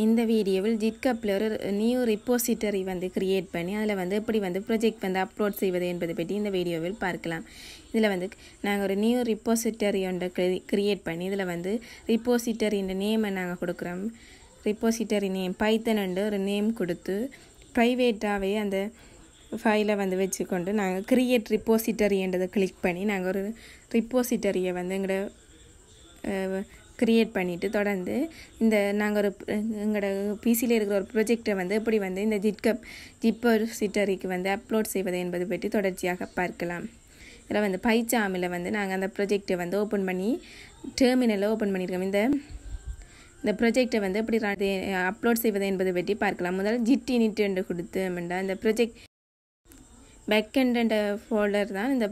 இந்த வீடியோவில் githubல ஒரு நியூ repository வந்து கிரியேட் பண்ணி அதில் வந்து எப்படி வந்து ப்ராஜெக்ட் வந்து அப்லோட் செய்வது என்பதை பற்றி இந்த வீடியோவில் பார்க்கலாம். இதில் வந்து நாங்கள் ஒரு நியூ repository ஒன்றை கிரியேட் பண்ணி இதில் வந்து repository-ன்ற நேமை நாங்கள் கொடுக்குறோம். repository நேம் பைத்தன் ஒரு நேம் கொடுத்து ப்ரைவேட்டாகவே அந்த ஃபைலை வந்து வச்சுக்கொண்டு நாங்கள் கிரியேட் repository-என்றதை கிளிக் பண்ணி நாங்கள் ஒரு repository-யை வந்து கிரியேட் பண்ணிவிட்டு தொடர்ந்து இந்த நாங்கள் ஒரு எங்களோட பிசியில் இருக்கிற ஒரு ப்ராஜெக்டை வந்து எப்படி வந்து இந்த repository-க்கு வந்து அப்லோட் செய்வது என்பது பற்றி தொடர்ச்சியாக பார்க்கலாம். இதில் வந்து பைச்சாமில் வந்து நாங்கள் அந்த ப்ராஜெக்டை வந்து ஓப்பன் பண்ணி டெர்மினலில் ஓப்பன் பண்ணியிருக்கோம். இந்த ப்ராஜெக்டை வந்து எப்படி அப்லோட் செய்வது என்பதை பற்றி பார்க்கலாம். முதல் git init என்று கொடுத்தோம்னா இந்த ப்ராஜெக்ட் பேக்கெண்ட் என்ற ஃபோல்டர் தான் இந்த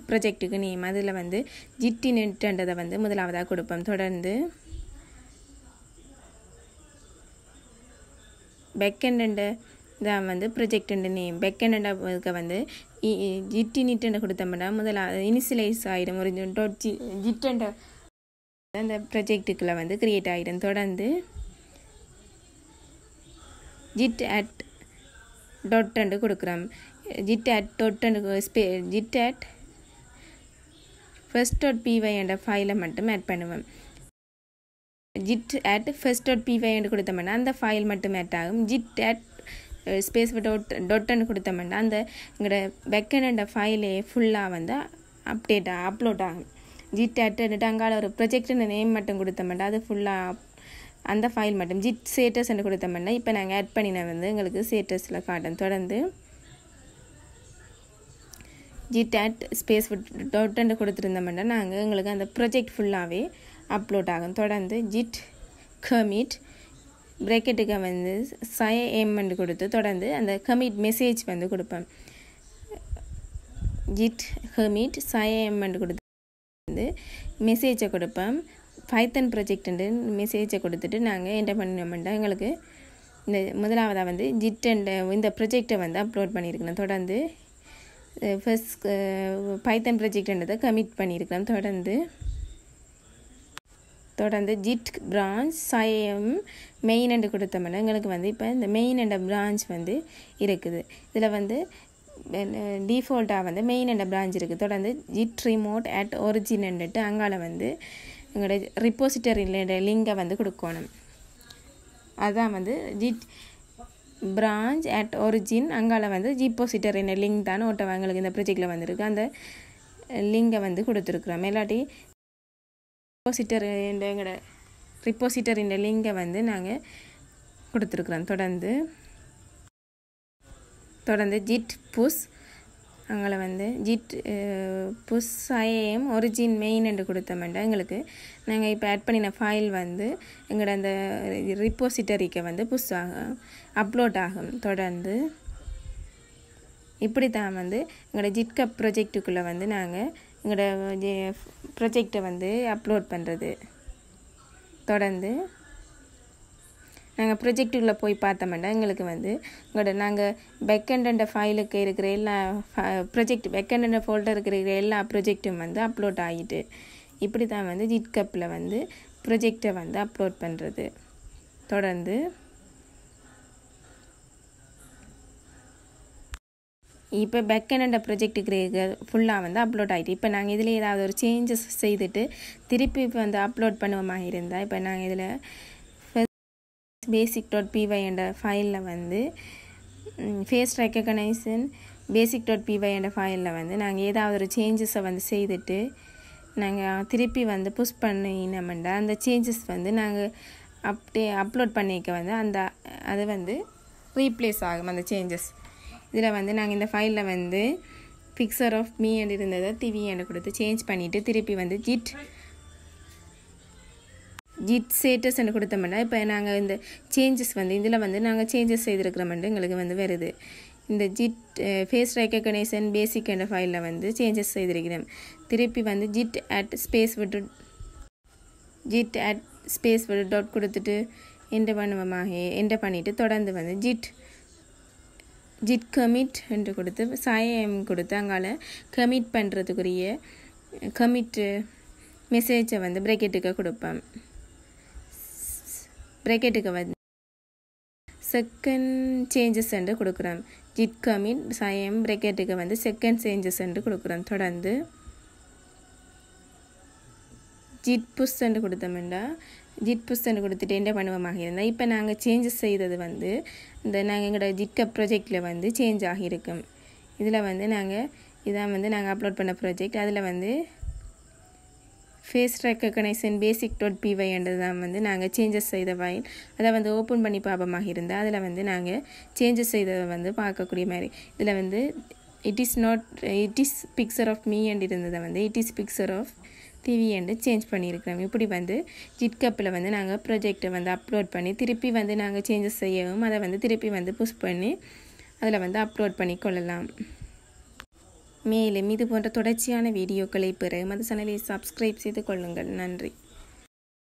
ப்ராஜெக்ட்டுக்கு நேம். அதில் வந்து git initன்றதை வந்து முதலாவதாக கொடுப்போம். தொடர்ந்து பேக்கெண்ட் தான் வந்து ப்ராஜெக்ட் நேம். பேக்கெண்ட் வந்து git init கொடுத்தோம்னா முதலாவது இனிஷியலைஸ் ஆகிடும். ஒரு git அந்த ப்ராஜெக்ட்டுக்குள்ள வந்து கிரியேட் ஆகிடும். தொடர்ந்து git at dot கொடுக்குறோம். git at first.py என்ற ஃபைலை மட்டும் ஆட் பண்ணுவோம். git at first.py என்று கொடுத்தோம்னா அந்த ஃபைல் மட்டும் ஆட் ஆகும். git at ஸ்பேஸ் டாட்னு கொடுத்தோம்னா அந்த எங்களோட பேக்கெண்ட் ஃபைலே ஃபுல்லாக வந்து அப்லோட் ஆகும். git at அங்கால ஒரு ப்ராஜெக்ட் நேம் மட்டும் கொடுத்தோம்னா அது ஃபுல்லாக அந்த ஃபைல் மட்டும் git status என்று கொடுத்தோம்னா இப்போ நாங்கள் ஆட் பண்ணின வந்து எங்களுக்கு ஸ்டேட்டஸில் காட்டும். தொடர்ந்து git at ஸ்பேஸ் டாட்னு கொடுத்துருந்தோம்னா நாங்கள் எங்களுக்கு அந்த ப்ராஜெக்ட் ஃபுல்லாகவே அப்லோட் ஆகும். தொடர்ந்து git commit ப்ராக்கெட்டுக்கு வந்து எம்ன்னு கொடுத்து தொடர்ந்து அந்த commit மெசேஜ் வந்து கொடுப்போம். git commit எம்ன்னு கொடுத்து வந்து மெசேஜை கொடுப்போம். பைத்தன் ப்ராஜெக்ட் மெசேஜை கொடுத்துட்டு நாங்கள் என்ன பண்ணோம்னா எங்களுக்கு இந்த முதலாவதாக வந்து git இந்த ப்ராஜெக்டை வந்து அப்லோட் பண்ணியிருக்கணும். தொடர்ந்து ஃபர்ஸ்ட் பைத்தன் ப்ராஜெக்ட்ன்றதை கமிட் பண்ணியிருக்கிறோம். தொடர்ந்து git branch மெயின் என்று கொடுத்தோம்னா எங்களுக்கு வந்து இப்போ இந்த மெயின் என்ற பிரான்ச் வந்து இருக்குது. இதில் வந்து டிஃபால்ட்டாக வந்து மெயின் என்ற பிரான்ச் இருக்குது. தொடர்ந்து git remote at origin என்றுட்டு அங்கால வந்து எங்களோட repository லிங்கை வந்து கொடுக்கணும். அதுதான் வந்து git branch at origin அங்கால வந்து repository லிங்க் தான் எங்களுக்கு இந்த ப்ராஜெக்டில் வந்துருக்கு. அந்த லிங்கை வந்து கொடுத்துருக்குறோம். இல்லாட்டி repository லிங்கை வந்து நாங்கள் கொடுத்துருக்குறோம். தொடர்ந்து git push அங்கே வந்து git push origin main என்று கொடுத்தோம்னா எங்களுக்கு நாங்கள் இப்போ ஆட் பண்ணின ஃபைல் வந்து எங்களோட அந்த repository-க்கு வந்து புஷ் அப்லோட் ஆகும். தொடர்ந்து இப்படி தான் வந்து எங்களோட github ப்ராஜெக்ட்டுக்குள்ளே வந்து நாங்கள் எங்களோட ப்ராஜெக்டை வந்து அப்லோட் பண்ணுறது. தொடர்ந்து நாங்கள் ப்ராஜெக்டுக்குள்ளே போய் பார்த்தோம்னா எங்களுக்கு வந்து நாங்கள் பேக்கெண்ட் ஃபைலுக்கு இருக்கிற எல்லா ப்ராஜெக்ட் பேக்கெண்ட் ஃபோல்டருக்கு இருக்கிற எல்லா ப்ராஜெக்டும் வந்து அப்லோட் ஆகிட்டு இப்படி தான் வந்து githubல வந்து ப்ராஜெக்டை வந்து அப்லோட் பண்ணுறது. தொடர்ந்து இப்போ பேக்கெண்ட் ப்ராஜெக்ட்டுக்கு ஃபுல்லாக வந்து அப்லோட் ஆகிட்டு இப்போ நாங்கள் இதில் ஏதாவது ஒரு சேஞ்சஸ் செய்துட்டு திருப்பி இப்போ வந்து அப்லோட் பண்ணுவோமா இருந்தால் இப்போ நாங்கள் இதில் basic.py என்ற ஃபைலில் வந்து ஃபேஸ் ரெக்கக்னைசன் basic.py என்ற ஃபைலில் வந்து நாங்கள் ஏதாவது ஒரு சேஞ்சஸை வந்து செய்துட்டு நாங்கள் திருப்பி வந்து புஷ் பண்ணினோம்னா அந்த சேஞ்சஸ் வந்து நாங்கள் அப்லோட் பண்ணிக்க வந்து அது வந்து ரீப்ளேஸ் ஆகும் அந்த சேஞ்சஸ். இதில் வந்து நாங்கள் இந்த ஃபைலில் வந்து பிக்சர் ஆஃப் மீ என்று இருந்ததை டிவி என்று கொடுத்து சேஞ்ச் பண்ணிவிட்டு திருப்பி வந்து git status என்று கொடுத்தோம்னா இப்போ நாங்கள் இந்த சேஞ்சஸ் வந்து இதில் வந்து நாங்கள் சேஞ்சஸ் செய்திருக்கிறோம்ட்டு எங்களுக்கு வந்து வருது. இந்த git ஃபேஸ் ரெக்கக்னைசன் பேசிக் என்ற ஃபைலில் வந்து சேஞ்சஸ் செய்திருக்கிறோம். திருப்பி வந்து git at ஸ்பேஸ் விட்டு டாட் கொடுத்துட்டு என்டர் பண்ணிவிட்டு தொடர்ந்து வந்து git commit என்று கொடுத்து கொடுத்து அங்கால கமிட் பண்ணுறதுக்குரிய கமிட் மெசேஜை வந்து ப்ராக்கெட்டுக்கு கொடுப்பேன். ப்ராக்கெட்டுக்கு வந்து செகண்ட் சேஞ்சஸ் என்று கொடுக்குறோம். ஜிட் கமிட் சயம் பிரெக்கெட்டுக்கு வந்து செகண்ட் சேஞ்சஸ் என்று கொடுக்குறோம். தொடர்ந்து ஜிட் புஷ் என்று கொடுத்தோம்னா ஜிட் புஷ் என்று கொடுத்துட்டு என்ன பண்ணுவோமாக இருந்தால் இப்போ நாங்கள் சேஞ்சஸ் செய்தது வந்து இந்த நாங்கள் எங்களோட ஜிட்கப் ப்ராஜெக்டில் வந்து சேஞ்ச் ஆகியிருக்கும். இதில் வந்து இதான் வந்து நாங்கள் அப்லோட் பண்ண ப்ராஜெக்ட். அதில் வந்து ஃபேஸ் ரெக்கக்னைசன் basic.py என்றது தான் வந்து நாங்கள் சேஞ்சஸ் செய்த ஃபைல். அதை வந்து ஓப்பன் பண்ணி பார்ப்பமாக இருந்தால் அதில் வந்து நாங்கள் சேஞ்சஸ் செய்ததை வந்து பார்க்கக்கூடிய மாதிரி இதில் வந்து it is picture of me என்று இருந்ததை வந்து it is picture of TV என்று சேஞ்ச் பண்ணியிருக்கிறோம். இப்படி வந்து ஜிட்கப்பில் வந்து நாங்கள் ப்ராஜெக்டை வந்து அப்லோட் பண்ணி திருப்பி வந்து நாங்கள் சேஞ்சஸ் செய்யவும் அதை வந்து திருப்பி வந்து புஷ் பண்ணி அதில் வந்து அப்லோட் பண்ணி கொள்ளலாம். மேலும் இது போன்ற தொடர்ச்சியான வீடியோக்களை பெற எமது சேனலை சப்ஸ்கிரைப் செய்து கொள்ளுங்கள். நன்றி.